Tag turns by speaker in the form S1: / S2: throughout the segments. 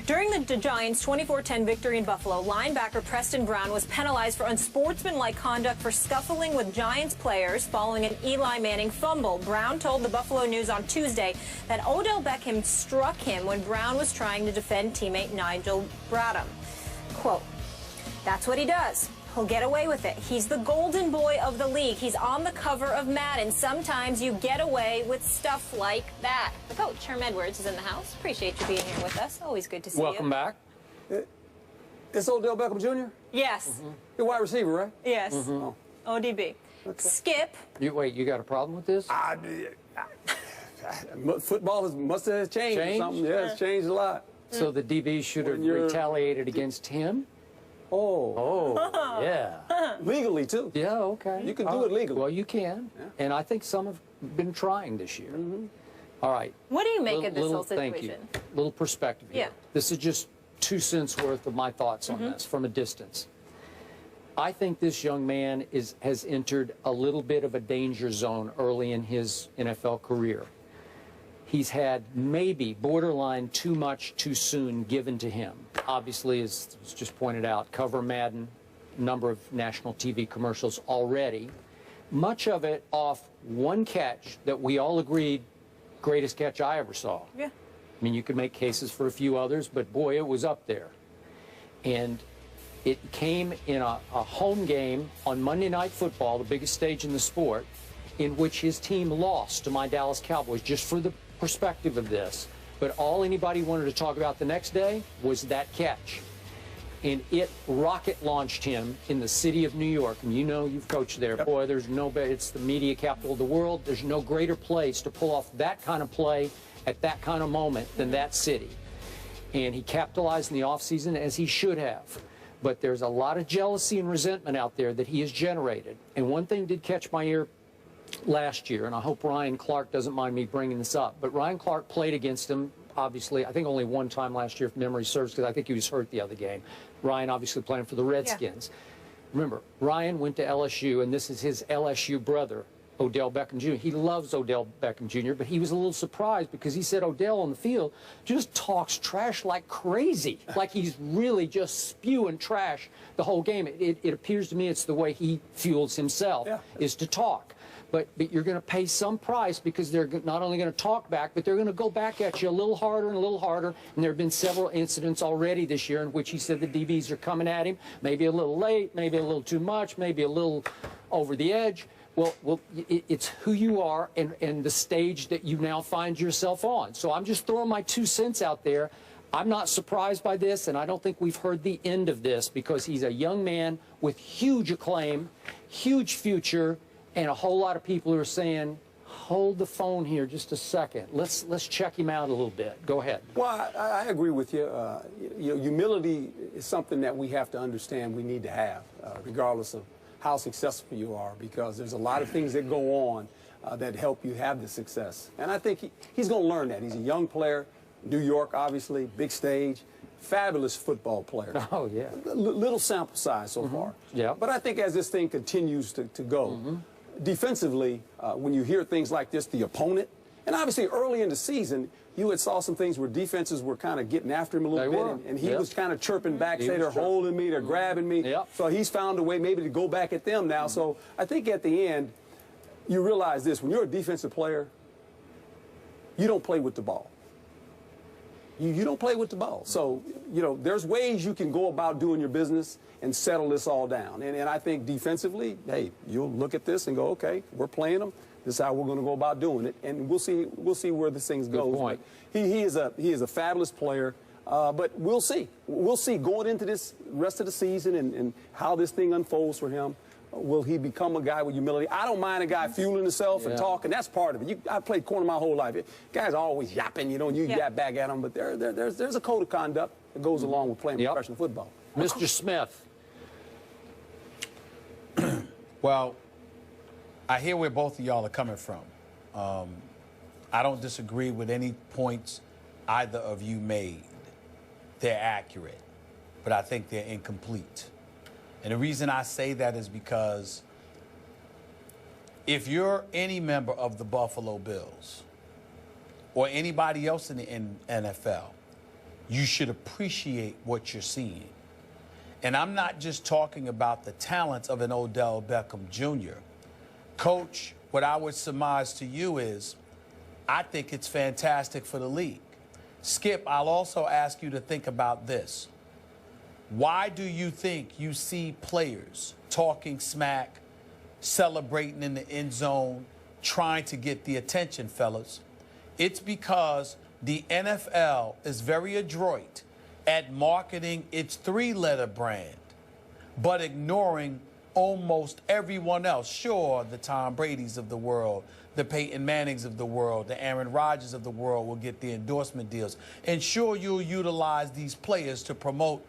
S1: During the Giants' 24-10 victory in Buffalo, linebacker Preston Brown was penalized for unsportsmanlike conduct for scuffling with Giants players following an Eli Manning fumble. Brown told the Buffalo News on Tuesday that Odell Beckham struck him when Brown was trying to defend teammate Nigel Bradham. Quote, "That's what he does. He'll get away with it. He's the golden boy of the league. He's on the cover of Madden. Sometimes you get away with stuff like that." The coach, Herm Edwards, is in the house. Appreciate you being here with us. Always good to see you.
S2: Welcome back.
S3: It's Odell Beckham Jr.?
S1: Yes.
S3: You're wide receiver, right?
S1: Yes. ODB.
S3: Okay.
S1: Skip.
S2: Wait, you got a problem with this?
S3: Football must have changed or something. Yeah, it's changed a lot.
S2: So the DB should have retaliated against him? Oh, yeah.
S3: Legally, too.
S2: Yeah, okay.
S3: You can do it legally.
S2: Well, you can. Yeah. And I think some have been trying this year. All right.
S1: What do you make of this whole situation?
S2: Thank you. Little perspective here.
S1: Yeah.
S2: This is just 2 cents worth of my thoughts on this from a distance. I think this young man has entered a little bit of a danger zone early in his NFL career. He's had maybe borderline too much too soon given to him. Obviously, as was just pointed out, cover Madden, number of national TV commercials already. Much of it off one catch that we all agreed, greatest catch I ever saw.
S1: Yeah.
S2: I mean, you could make cases for a few others, but boy, it was up there. And it came in a home game on Monday Night Football, the biggest stage in the sport, in which his team lost to my Dallas Cowboys, just for the perspective of this. But all anybody wanted to talk about the next day was that catch. And it rocket launched him in the city of New York. And you know, you've coached there. Yep. Boy, there's no, it's the media capital of the world. There's no greater place to pull off that kind of play at that kind of moment than that city. And he capitalized in the offseason as he should have. But there's a lot of jealousy and resentment out there that he has generated. And one thing did catch my ear last year, and I hope Ryan Clark doesn't mind me bringing this up, but Ryan Clark played against him, obviously, I think only one time last year, if memory serves, because I think he was hurt the other game. Ryan obviously playing for the Redskins. Yeah. Remember, Ryan went to LSU, and this is his LSU brother, Odell Beckham Jr. He loves Odell Beckham Jr., but he was a little surprised because he said Odell on the field just talks trash like crazy, like he's really just spewing trash the whole game. It appears to me it's the way he fuels himself, is to talk. But you're going to pay some price because they're not only going to talk back, but they're going to go back at you a little harder and a little harder. And there have been several incidents already this year in which he said the DBs are coming at him, maybe a little late, maybe a little too much, maybe a little over the edge. Well, it's who you are and the stage that you now find yourself on. So I'm just throwing my 2 cents out there. I'm not surprised by this, and I don't think we've heard the end of this because he's a young man with huge acclaim, huge future, and a whole lot of people who are saying, hold the phone here just a second. Let's check him out a little bit. Go ahead.
S3: Well, I agree with you. Humility is something that we have to understand we need to have, regardless of how successful you are, because there's a lot of things that go on that help you have the success. And I think he's going to learn that. He's a young player, New York, obviously, big stage, fabulous football player.
S2: Oh, yeah.
S3: Little sample size so far.
S2: Yeah.
S3: But I think as this thing continues to go, defensively, when you hear things like this, the opponent, and obviously early in the season, you had saw some things where defenses were kind of getting after him a little bit, and he was kind of chirping back, say they're holding me, they're grabbing me. So he's found a way maybe to go back at them now. So I think at the end, you realize this, when you're a defensive player, you don't play with the ball. You don't play with the ball. So, you know, there's ways you can go about doing your business and settle this all down. And I think defensively, hey, you'll look at this and go, okay, we're playing them. This is how we're going to go about doing it, and we'll see where this thing goes. He is a fabulous player, but we'll see. We'll see going into this rest of the season and how this thing unfolds for him. Will he become a guy with humility? I don't mind a guy fueling himself and talking. That's part of it. I played corner my whole life. Guys are always yapping, you know, and you yap back at them. But there's a code of conduct that goes along with playing professional football.
S2: Mr. Smith.
S4: Well, I hear where both of y'all are coming from. I don't disagree with any points either of you made. They're accurate, but I think they're incomplete. And the reason I say that is because if you're any member of the Buffalo Bills or anybody else in the NFL, you should appreciate what you're seeing. And I'm not just talking about the talents of an Odell Beckham Jr. Coach, what I would surmise to you is, I think it's fantastic for the league. Skip, I'll also ask you to think about this. Why do you think you see players talking smack, celebrating in the end zone, trying to get the attention, fellas? It's because the NFL is very adroit at marketing its three-letter brand, but ignoring almost everyone else. Sure, the Tom Brady's of the world, the Peyton Mannings of the world, the Aaron Rodgers of the world will get the endorsement deals. And sure, you'll utilize these players to promote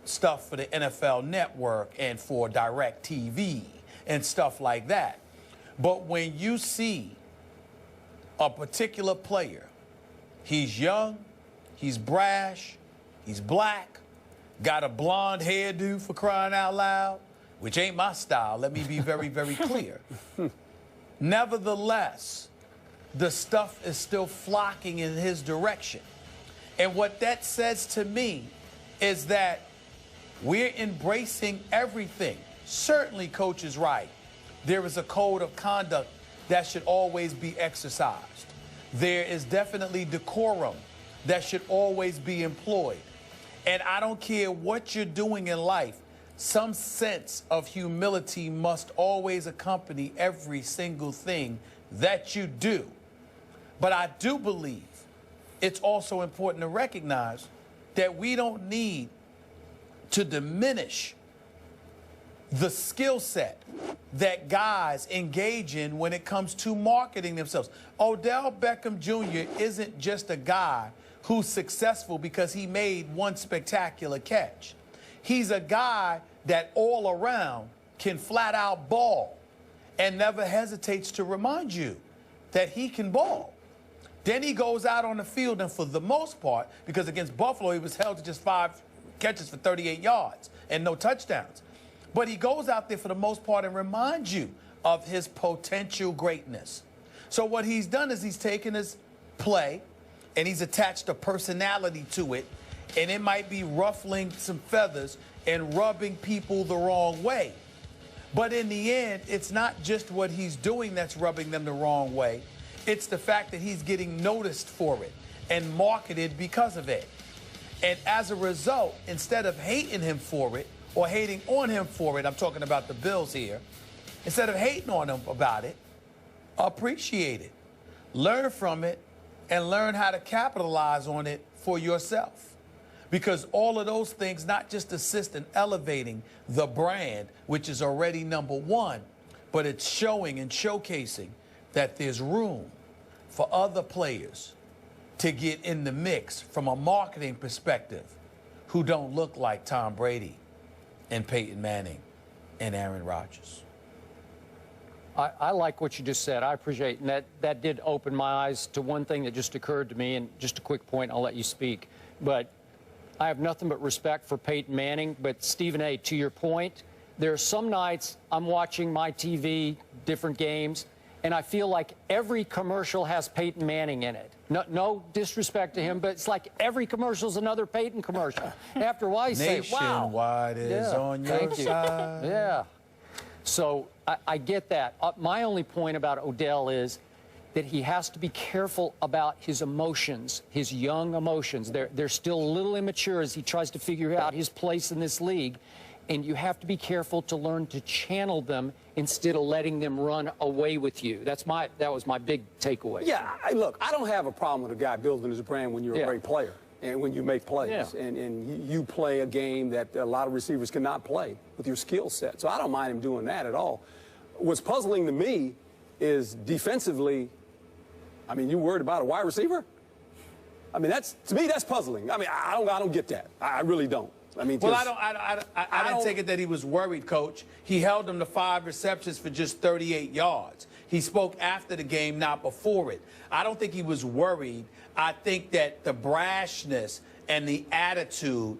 S4: stuff for the NFL Network and for Direct TV and stuff like that. But when you see a particular player, he's young, he's brash, he's black, got a blonde hairdo for crying out loud, which ain't my style. Let me be very, very clear. Nevertheless, the stuff is still flocking in his direction. And what that says to me is that we're embracing everything. Certainly, Coach is right. There is a code of conduct that should always be exercised. There is definitely decorum that should always be employed. And I don't care what you're doing in life, some sense of humility must always accompany every single thing that you do. But I do believe it's also important to recognize that we don't need to diminish the skill set that guys engage in when it comes to marketing themselves. Odell Beckham Jr. isn't just a guy who's successful because he made one spectacular catch. He's a guy that all around can flat out ball and never hesitates to remind you that he can ball. Then he goes out on the field, and for the most part, because against Buffalo he was held to just 5 catches for 38 yards and no touchdowns. But he goes out there for the most part and reminds you of his potential greatness. So what he's done is he's taken his play and he's attached a personality to it, and it might be ruffling some feathers and rubbing people the wrong way. But in the end, it's not just what he's doing that's rubbing them the wrong way. It's the fact that he's getting noticed for it and marketed because of it. And as a result, instead of hating him for it or hating on him for it, I'm talking about the Bills here, instead of hating on him about it, appreciate it, learn from it, and learn how to capitalize on it for yourself. Because all of those things not just assist in elevating the brand, which is already #1, but it's showing and showcasing that there's room for other players to get in the mix from a marketing perspective who don't look like Tom Brady and Peyton Manning and Aaron Rodgers.
S2: I like what you just said. I appreciate it. And that did open my eyes to one thing that just occurred to me. And just a quick point, I'll let you speak. But I have nothing but respect for Peyton Manning. But, Stephen A., to your point, there are some nights I'm watching my TV, different games, and I feel like every commercial has Peyton Manning in it. No disrespect to him, but it's like every commercial is another Peyton commercial. After a while, you say, wow.
S4: Nationwide is on your side.
S2: Yeah. So I get that. My only point about Odell is that he has to be careful about his emotions, his young emotions. They're still a little immature as he tries to figure out his place in this league. And you have to be careful to learn to channel them instead of letting them run away with you. That was my big takeaway.
S3: Yeah, look, I don't have a problem with a guy building his brand when you're a great player and when you make plays. Yeah. And you play a game that a lot of receivers cannot play with your skill set. So I don't mind him doing that at all. What's puzzling to me is defensively, I mean, you worried about a wide receiver? I mean, to me, that's puzzling. I mean, I don't get that. I really don't. I mean,
S4: well, I didn't take it that he was worried, Coach. He held him to 5 receptions for just 38 yards. He spoke after the game, not before it. I don't think he was worried. I think that the brashness and the attitude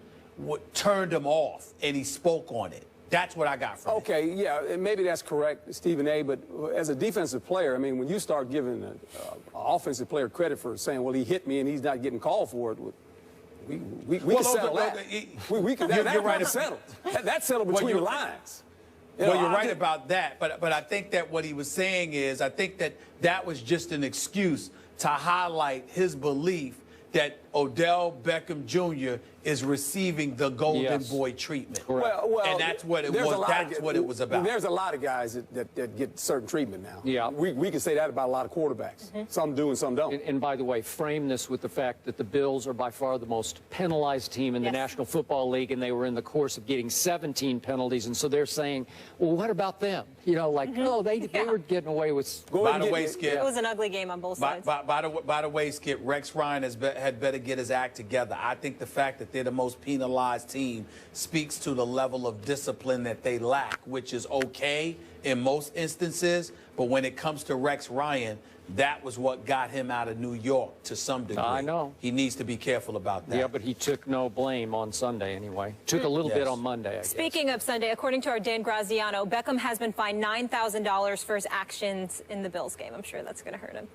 S4: turned him off, and he spoke on it. That's what I got from it.
S3: Okay, yeah, maybe that's correct, Stephen A., but as a defensive player, I mean, when you start giving an offensive player credit for saying, well, he hit me and he's not getting called for it, we can settle that. We can. You're right. Settled. That's settled between the lines.
S4: Well, you're right about that, but I think that what he was saying is, I think that was just an excuse to highlight his belief that Odell Beckham Jr. is receiving the golden boy treatment.
S3: Well,
S4: and that's what it was. That's what it was about.
S3: There's a lot of guys that get certain treatment now.
S2: Yeah.
S3: We can say that about a lot of quarterbacks. Some do and some don't.
S2: And by the way, frame this with the fact that the Bills are by far the most penalized team in the National Football League, and they were in the course of getting 17 penalties, and so they're saying, well, what about them? You know, like, oh, they were getting away with.
S4: By the way, Skip,
S1: it was an ugly game on both sides.
S4: By the way, Skip, Rex Ryan had better get his act together. I think the fact that they're the most penalized team speaks to the level of discipline that they lack, which is okay in most instances. But when it comes to Rex Ryan, that was what got him out of New York to some degree.
S2: I know.
S4: He needs to be careful about that.
S2: Yeah, but he took no blame on Sunday anyway. Took a little bit on Monday, I guess.
S1: Speaking of Sunday, according to our Dan Graziano, Beckham has been fined $9,000 for his actions in the Bills game. I'm sure that's going to hurt him.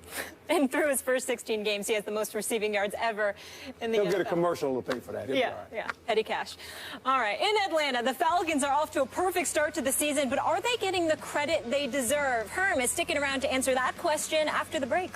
S1: And through his first 16 games, he has the most receiving yards ever in the NFL.
S3: He'll get a commercial to pay for that.
S1: Yeah, petty cash. All right, in Atlanta, the Falcons are off to a perfect start to the season, but are they getting the credit they deserve? Herm is sticking around to answer that question after the break.